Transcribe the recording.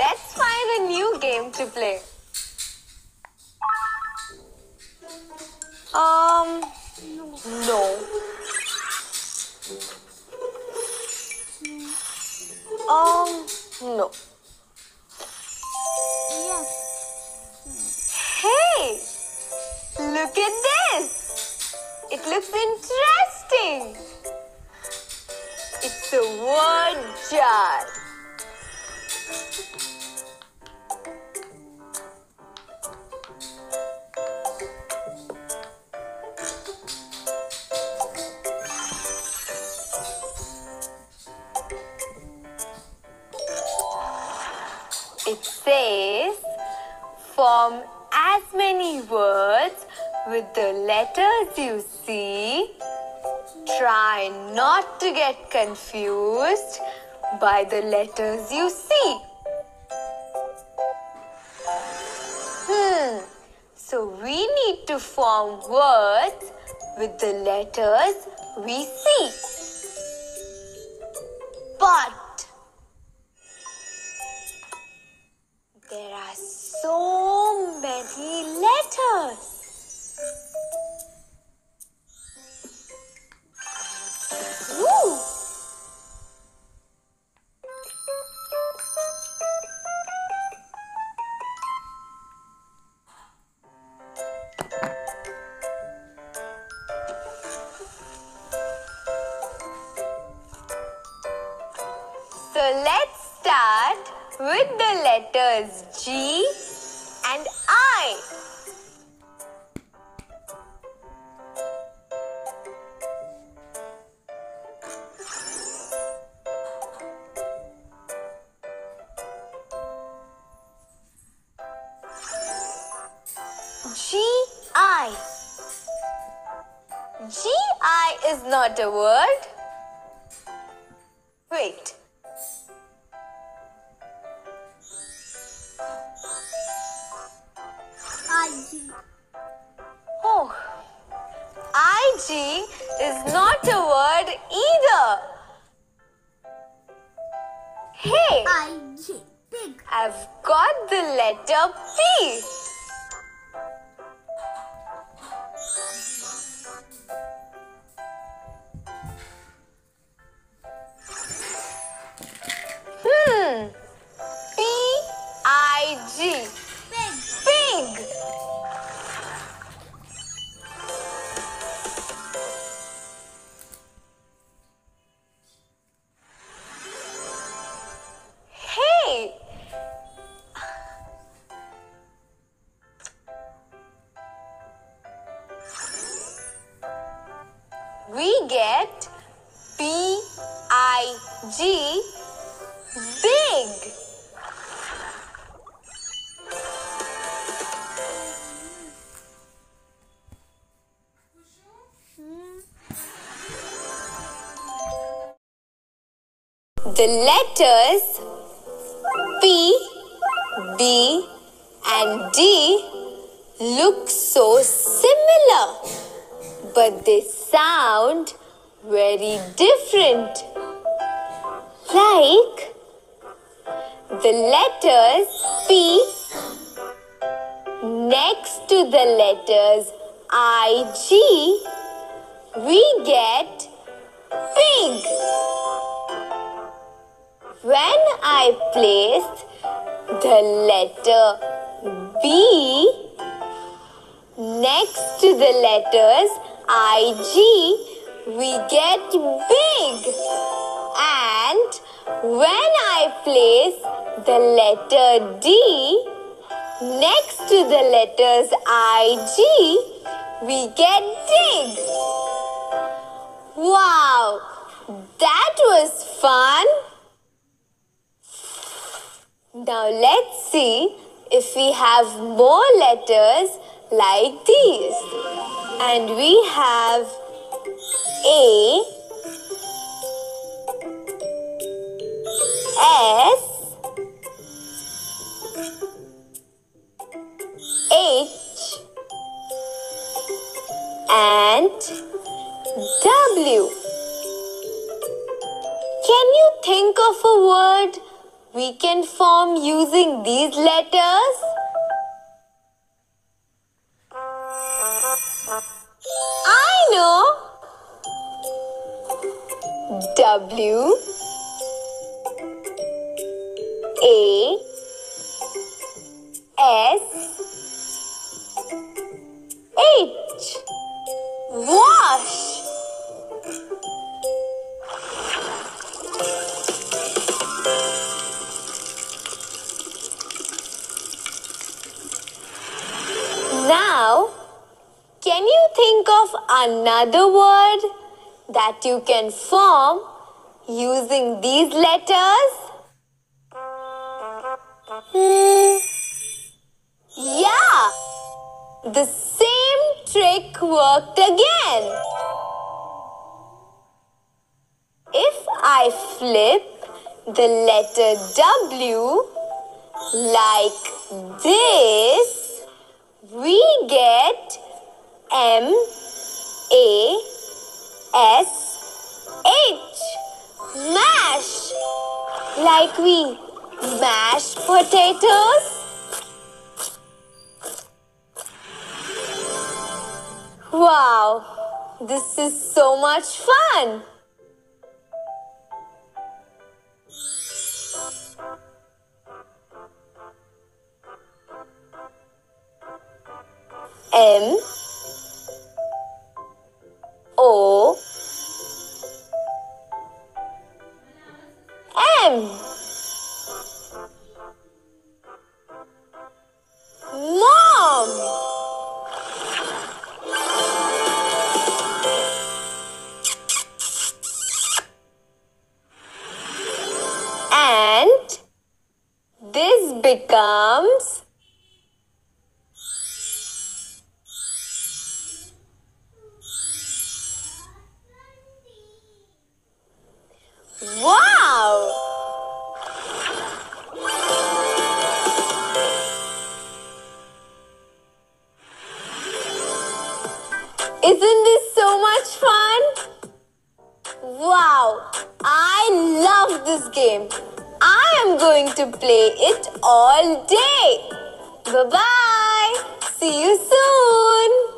let's find a new game to play. No. No. Yes. Hey! Look at this! It looks interesting. It's a word jar. It says, form as many words with the letters you see. Try not to get confused by the letters you see. So we need to form words with the letters we see. But there are so many letters. Woo! So let's start with the letters G and I. G-I. G-I is not a word. Wait. IG. Oh, IG is not a word either. Hey, IG. Pig. I've got the letter P. P-I-G. Pig. Pig. Hey! We get P-I-G, big. The letters P, B and D look so similar, but they sound very different. Like the letters P next to the letters IG, we get pig. When I place the letter B next to the letters IG, we get big. And when I place the letter D next to the letters IG, we get dig. Wow, that was fun. Now let's see if we have more letters like these. And we have A, S, H, and W. Can you think of a word we can form using these letters? I know. W, A, S, H. Wash. Now, can you think of another word that you can form using these letters? Yeah, the same trick worked again. If I flip the letter W like this, we get M A S H. Mash. Like we mash potatoes. Wow, this is so much fun. M O M. Mom. And this becomes wow! Isn't this so much fun? Wow! I love this game. I am going to play it all day. Bye-bye. See you soon.